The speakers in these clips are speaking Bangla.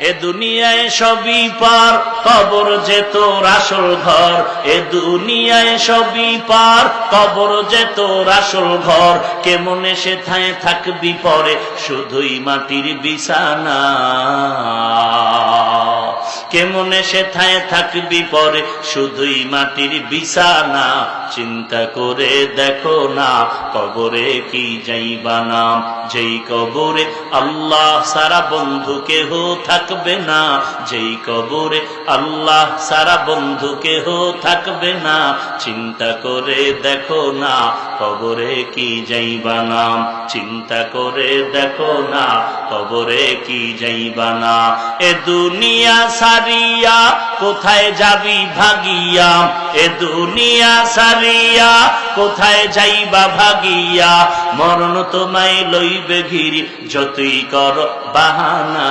এ দুনিয়ায় সবই পার, কবর যে তোর আসল ঘর। এ দুনিয়ায় সবই পার, কবর যে তোর আসল ঘর। কেমনে সেথায় থাকবি পরে, শুধুই মাটির বিছানা। কেমনে সেথায় থাকবি পরে, শুধুই মাটির বিছানা। চিন্তা করে দেখো না, কবরে কি যাইবা না। যেই কবরে আল্লাহ সারা বন্ধু কেহ থাকবে না। যেই কবরে আল্লাহ সারা বন্ধু কেহ থাকবে না। চিন্তা করে দেখো না, কবরে কি যাইবা না। চিন্তা করে দেখো না, কবরে কি যাইবা না। এ দুনিয়া সারিয়া কোথায় যাবি ভাগিয়া। এ দুনিয়া সারিয়া কোথায় যাইবা ভাগিয়া। মরণ তোমায় লইবে ঘিরি, যতই কর বাহানা।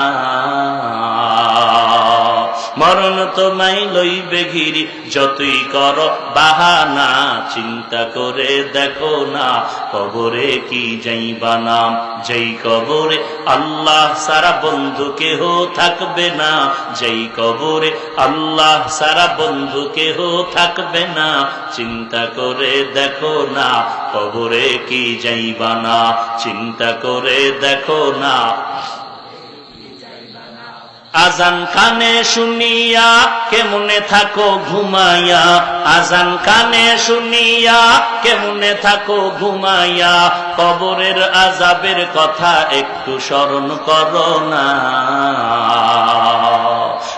মরণ তোমায় লইবে ঘিরি, যতই কর বাহানা। চিন্তা করে দেখো না, কবরে কি যাইবা না। যেই কবরে আল্লাহ সারা বন্ধু কেহ থাকবে না। যেই কবরে আল্লাহ সারা বন্ধু কেহ থাকবে না। চিন্তা করে দেখো না, কবরে কি যাইবা না। চিন্তা করে দেখো না। আজান কানে শুনিয়া কেমনে থাকো ঘুমাইয়া। আজান কানে শুনিয়া কেমনে থাকো ঘুমাইয়া। কবরের আযাবের কথা একটু স্মরণ করো না।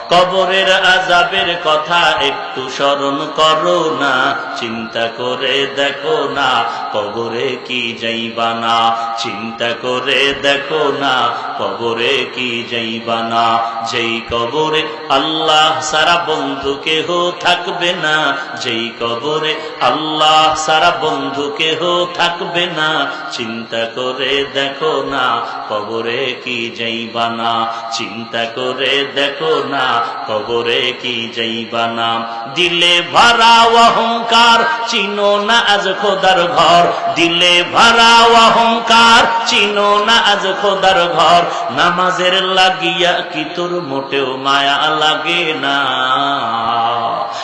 কবরের আযাবের কথা একটু স্মরণ করো না। চিন্তা করে দেখো না, কবরে কি যাইবা না। চিন্তা করে দেখো না, কবরে কি যাইবা না। যেই কবরে আল্লাহ সারা বন্ধু কেহ থাকবে না। যেই কবরে আল্লাহ সারা বন্ধু কেহ থাকবে না। চিন্তা করে দেখো না, কবরে কি যাইবা না। চিন্তা করে দেখো না, কবরে কি যাইবা না। দিলে ভরা অহংকার, চিনো না আজ খোদার ঘর। দিলে ভরা অহংকার, চিনো না আজ খোদার ঘর। নামাজের লাগিয়া কি তোর মোটেও মায়া লাগে না।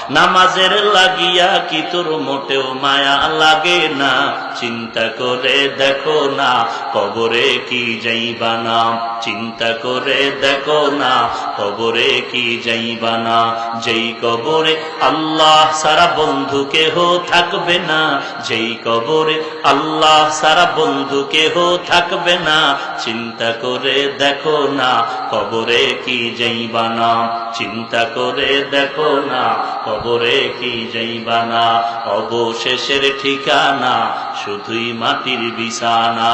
নামাজের লাগিয়া কি তোর মোটেও মায়া লাগে না। চিন্তা করে দেখো না, কবরে কি যাইবা না। চিন্তা করে দেখো না, কবরে কি যাইবা না। যেই কবরে আল্লাহ সারা বন্ধু কেহ থাকবে না। যেই কবরে আল্লাহ সারা বন্ধু কেহ থাকবে না। চিন্তা করে দেখো না, কবরে কি যাইবা না। চিন্তা করে দেখো না, কবরে কি যাইবা না। অবশেষের ঠিকানা শুধুই মাটির বিছানা।